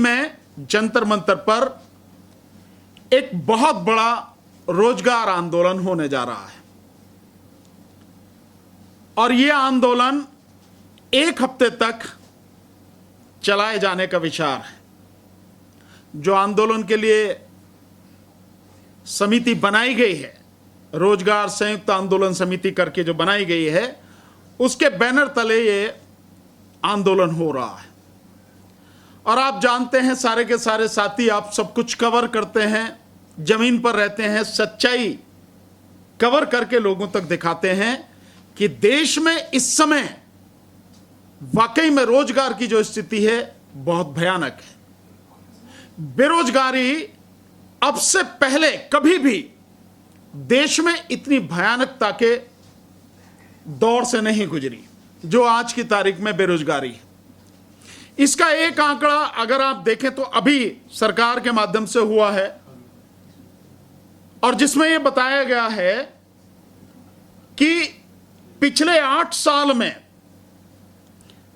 में जंतर मंतर पर एक बहुत बड़ा रोजगार आंदोलन होने जा रहा है और यह आंदोलन एक हफ्ते तक चलाए जाने का विचार है। जो आंदोलन के लिए समिति बनाई गई है, रोजगार संयुक्त आंदोलन समिति करके जो बनाई गई है, उसके बैनर तले ये आंदोलन हो रहा है। और आप जानते हैं, सारे के सारे साथी, आप सब कुछ कवर करते हैं, जमीन पर रहते हैं, सच्चाई कवर करके लोगों तक दिखाते हैं कि देश में इस समय वाकई में रोजगार की जो स्थिति है बहुत भयानक है। बेरोजगारी अब से पहले कभी भी देश में इतनी भयानकता के दौर से नहीं गुजरी जो आज की तारीख में बेरोजगारी है। इसका एक आंकड़ा अगर आप देखें तो अभी सरकार के माध्यम से हुआ है और जिसमें यह बताया गया है कि पिछले 8 साल में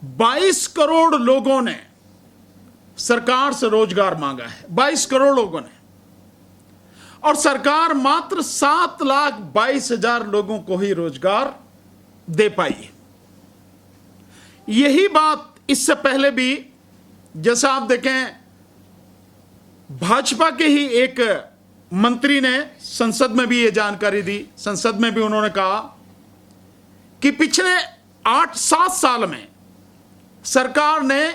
22 करोड़ लोगों ने सरकार से रोजगार मांगा है। 22 करोड़ लोगों ने, और सरकार मात्र 7,22,000 लोगों को ही रोजगार दे पाई है। यही बात इससे पहले भी, जैसा आप देखें, भाजपा के ही एक मंत्री ने संसद में भी यह जानकारी दी। संसद में भी उन्होंने कहा कि पिछले 8-7 साल में सरकार ने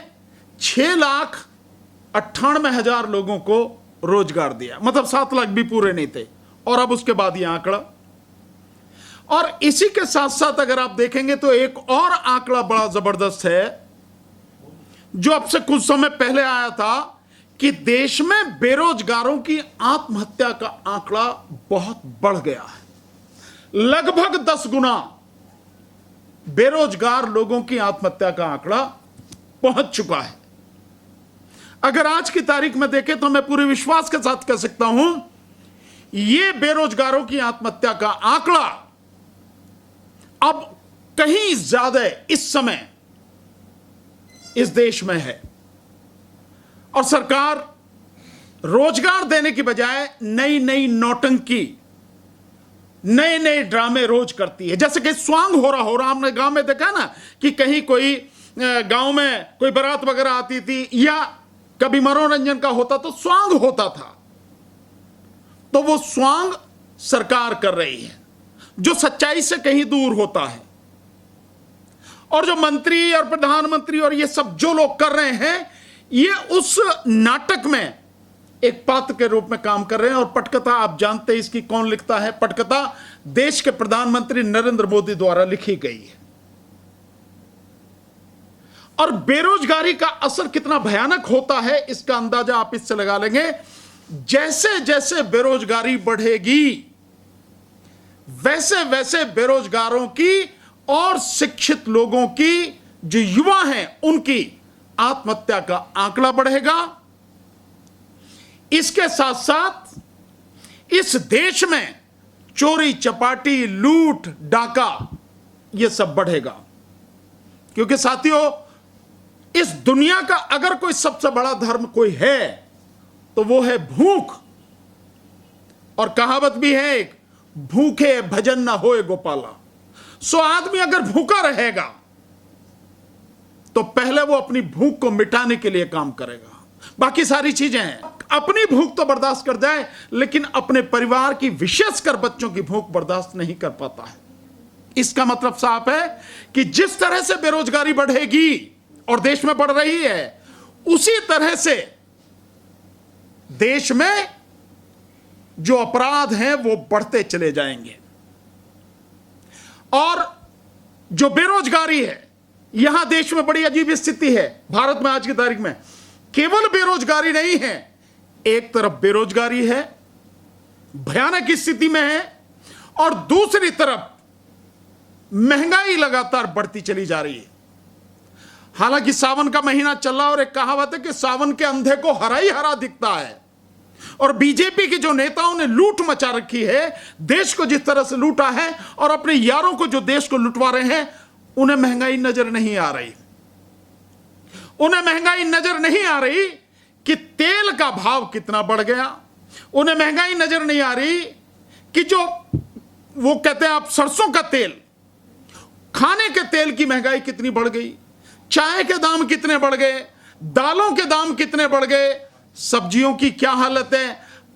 6,98,000 लोगों को रोजगार दिया, मतलब 7 लाख भी पूरे नहीं थे। और अब उसके बाद यह आंकड़ा, और इसी के साथ साथ अगर आप देखेंगे तो एक और आंकड़ा बड़ा जबरदस्त है जो अब से कुछ समय पहले आया था कि देश में बेरोजगारों की आत्महत्या का आंकड़ा बहुत बढ़ गया है। लगभग 10 गुना बेरोजगार लोगों की आत्महत्या का आंकड़ा पहुंच चुका है। अगर आज की तारीख में देखें तो मैं पूरे विश्वास के साथ कह सकता हूं, यह बेरोजगारों की आत्महत्या का आंकड़ा अब कहीं ज्यादा इस समय इस देश में है। और सरकार रोजगार देने की बजाय नई नई नौटंकी, नए नए ड्रामे रोज करती है। जैसे कि स्वांग हो रहा हमने गांव में देखा ना कि कहीं कोई गांव में कोई बारात वगैरह आती थी या कभी मनोरंजन का होता तो स्वांग होता था, तो वो स्वांग सरकार कर रही है जो सच्चाई से कहीं दूर होता है। और जो मंत्री और प्रधानमंत्री और ये सब जो लोग कर रहे हैं, ये उस नाटक में एक पात्र के रूप में काम कर रहे हैं। और पटकथा आप जानते हैं इसकी कौन लिखता है। पटकथा देश के प्रधानमंत्री नरेंद्र मोदी द्वारा लिखी गई है। और बेरोजगारी का असर कितना भयानक होता है इसका अंदाजा आप इससे लगा लेंगे। जैसे जैसे बेरोजगारी बढ़ेगी वैसे वैसे बेरोजगारों की और शिक्षित लोगों की, जो युवा हैं, उनकी आत्महत्या का आंकड़ा बढ़ेगा। इसके साथ साथ इस देश में चोरी चपाटी, लूट डाका, यह सब बढ़ेगा। क्योंकि साथियों, इस दुनिया का अगर कोई सबसे बड़ा धर्म कोई है तो वो है भूख। और कहावत भी है एक, भूखे भजन ना होए गोपाला। सो आदमी अगर भूखा रहेगा तो पहले वो अपनी भूख को मिटाने के लिए काम करेगा। बाकी सारी चीजें हैं, अपनी भूख तो बर्दाश्त कर जाए, लेकिन अपने परिवार की, विशेषकर बच्चों की भूख बर्दाश्त नहीं कर पाता है। इसका मतलब साफ है कि जिस तरह से बेरोजगारी बढ़ेगी और देश में बढ़ रही है, उसी तरह से देश में जो अपराध हैं वो बढ़ते चले जाएंगे। और जो बेरोजगारी है, यहां देश में बड़ी अजीब स्थिति है। भारत में आज की तारीख में केवल बेरोजगारी नहीं है, एक तरफ बेरोजगारी है, भयानक स्थिति में है, और दूसरी तरफ महंगाई लगातार बढ़ती चली जा रही है। हालांकि सावन का महीना चल रहा और एक कहावत है कि सावन के अंधे को हरा ही हरा दिखता है। और बीजेपी के जो नेताओं ने लूट मचा रखी है, देश को जिस तरह से लूटा है, और अपने यारों को जो देश को लुटवा रहे हैं, उन्हें महंगाई नजर नहीं आ रही। उन्हें महंगाई नजर नहीं आ रही कि तेल का भाव कितना बढ़ गया। उन्हें महंगाई नजर नहीं आ रही कि जो वो कहते हैं आप सरसों का तेल, खाने के तेल की महंगाई कितनी बढ़ गई, चाय के दाम कितने बढ़ गए, दालों के दाम कितने बढ़ गए, सब्जियों की क्या हालत है,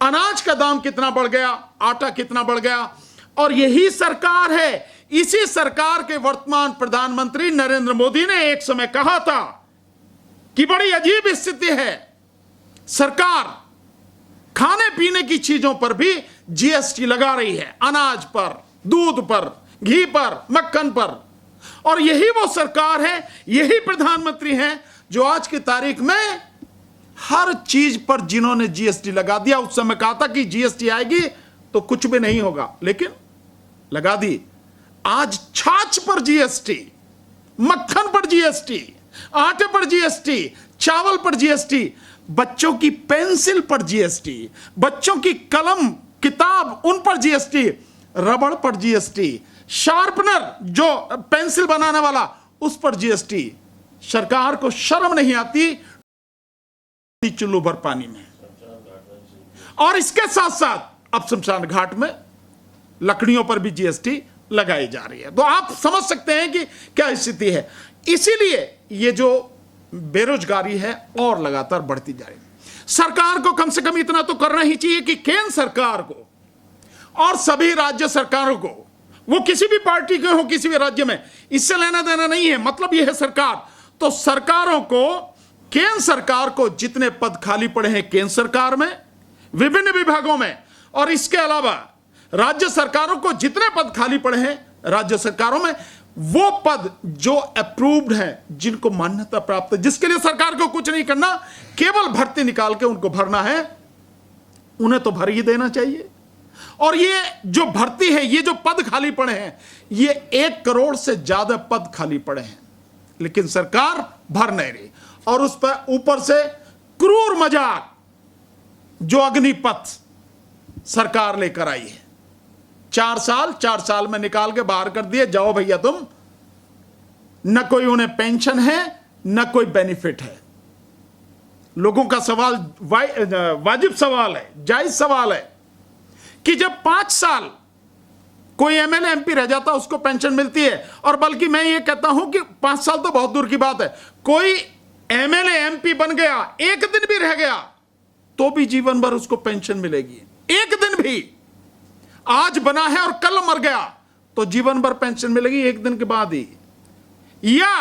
अनाज का दाम कितना बढ़ गया, आटा कितना बढ़ गया। और यही सरकार है, इसी सरकार के वर्तमान प्रधानमंत्री नरेंद्र मोदी ने एक समय कहा था कि बड़ी अजीब स्थिति है, सरकार खाने पीने की चीजों पर भी जीएसटी लगा रही है, अनाज पर, दूध पर, घी पर, मक्खन पर। और यही वो सरकार है, यही प्रधानमंत्री हैं जो आज की तारीख में हर चीज पर जिन्होंने जीएसटी लगा दिया। उस समय कहा था कि जीएसटी आएगी तो कुछ भी नहीं होगा, लेकिन लगा दी। आज छाछ पर जीएसटी, मक्खन पर जीएसटी, आटे पर जीएसटी, चावल पर जीएसटी, बच्चों की पेंसिल पर जीएसटी, बच्चों की कलम किताब उन पर जीएसटी, रबड़ पर जीएसटी, शार्पनर जो पेंसिल बनाने वाला उस पर जीएसटी। सरकार को शर्म नहीं आती चुल्लू भर पानी में। और इसके साथ साथ अब शमशान घाट में लकड़ियों पर भी जीएसटी लगाई जा रही है। तो आप समझ सकते हैं कि क्या स्थिति है। इसीलिए ये जो बेरोजगारी है और लगातार बढ़ती जा रही है। सरकार को कम से कम इतना तो करना ही चाहिए कि केंद्र सरकार को और सभी राज्य सरकारों को, वो किसी भी पार्टी के हो, किसी भी राज्य में, इससे लेना देना नहीं है, मतलब यह है सरकार। तो सरकारों को, केंद्र सरकार को जितने पद खाली पड़े हैं केंद्र सरकार में विभिन्न विभागों में, और इसके अलावा राज्य सरकारों को जितने पद खाली पड़े हैं राज्य सरकारों में, वो पद जो अप्रूव्ड हैं, जिनको मान्यता प्राप्त है, जिसके लिए सरकार को कुछ नहीं करना, केवल भर्ती निकाल के उनको भरना है, उन्हें तो भर ही देना चाहिए। और ये जो भर्ती है, ये जो पद खाली पड़े हैं, ये 1 करोड़ से ज्यादा पद खाली पड़े हैं, लेकिन सरकार भर नहीं रही। और उस पर ऊपर से क्रूर मजाक जो अग्निपथ सरकार लेकर आई है, 4 साल में निकाल के बाहर कर दिए, जाओ भैया तुम। न कोई उन्हें पेंशन है, न कोई बेनिफिट है। लोगों का सवाल वाजिब सवाल है, जायज सवाल है कि जब 5 साल कोई एमएलए एमपी रह जाता उसको पेंशन मिलती है। और बल्कि मैं ये कहता हूं कि 5 साल तो बहुत दूर की बात है, कोई एमएलए एमपी बन गया, 1 दिन भी रह गया तो भी जीवन भर उसको पेंशन मिलेगी। 1 दिन भी, आज बना है और कल मर गया तो जीवन भर पेंशन मिलेगी 1 दिन के बाद ही। या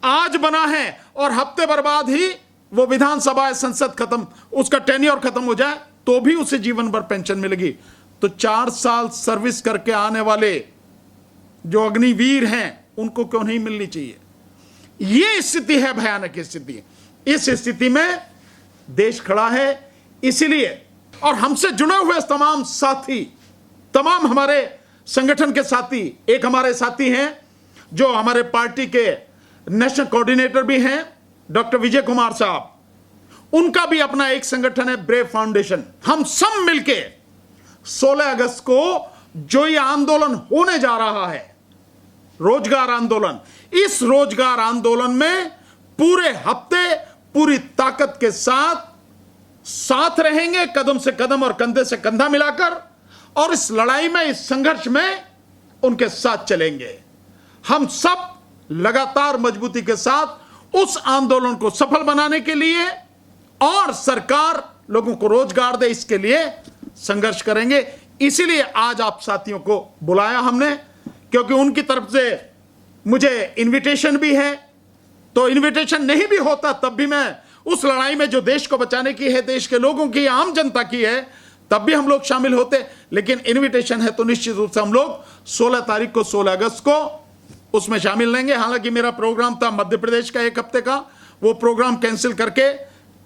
आज बना है और हफ्ते भर बाद ही वो विधानसभा संसद खत्म, उसका टेन्योर खत्म हो जाए तो भी उसे जीवन भर पेंशन मिलेगी। तो 4 साल सर्विस करके आने वाले जो अग्निवीर हैं उनको क्यों नहीं मिलनी चाहिए? ये स्थिति है, भयानक स्थिति। इस स्थिति में देश खड़ा है। इसीलिए और हमसे जुड़े हुए तमाम साथी, तमाम हमारे संगठन के साथी, एक हमारे साथी हैं जो हमारे पार्टी के नेशनल कोऑर्डिनेटर भी हैं, डॉक्टर विजय कुमार साहब, उनका भी अपना एक संगठन है ब्रेव फाउंडेशन। हम सब मिलके 16 अगस्त को जो ये आंदोलन होने जा रहा है, रोजगार आंदोलन, इस रोजगार आंदोलन में पूरे हफ्ते पूरी ताकत के साथ रहेंगे, कदम से कदम और कंधे से कंधा मिलाकर, और इस लड़ाई में, इस संघर्ष में उनके साथ चलेंगे। हम सब लगातार मजबूती के साथ उस आंदोलन को सफल बनाने के लिए और सरकार लोगों को रोजगार दे, इसके लिए संघर्ष करेंगे। इसीलिए आज आप साथियों को बुलाया हमने, क्योंकि उनकी तरफ से मुझे इनविटेशन भी है। तो इनविटेशन नहीं भी होता तब भी मैं उस लड़ाई में जो देश को बचाने की है, देश के लोगों की, आम जनता की है, तब भी हम लोग शामिल होते। लेकिन इनविटेशन है तो निश्चित रूप से हम लोग 16 तारीख को, 16 अगस्त को उसमें शामिल लेंगे। हालांकि मेरा प्रोग्राम था मध्य प्रदेश का 1 हफ्ते का, वो प्रोग्राम कैंसिल करके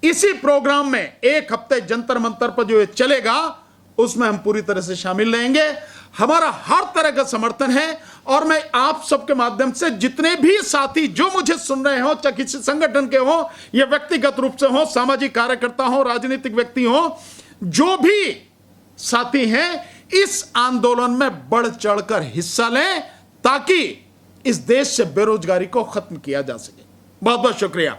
इसी प्रोग्राम में 1 हफ्ते जंतर मंतर पर जो चलेगा उसमें हम पूरी तरह से शामिल रहेंगे। हमारा हर तरह का समर्थन है। और मैं आप सबके माध्यम से जितने भी साथी जो मुझे सुन रहे हो, चाहे किसी संगठन के हो या व्यक्तिगत रूप से हो, सामाजिक कार्यकर्ता हो, राजनीतिक व्यक्ति हो, जो भी साथी हैं, इस आंदोलन में बढ़ चढ़कर हिस्सा लें ताकि इस देश से बेरोजगारी को खत्म किया जा सके। बहुत बहुत शुक्रिया।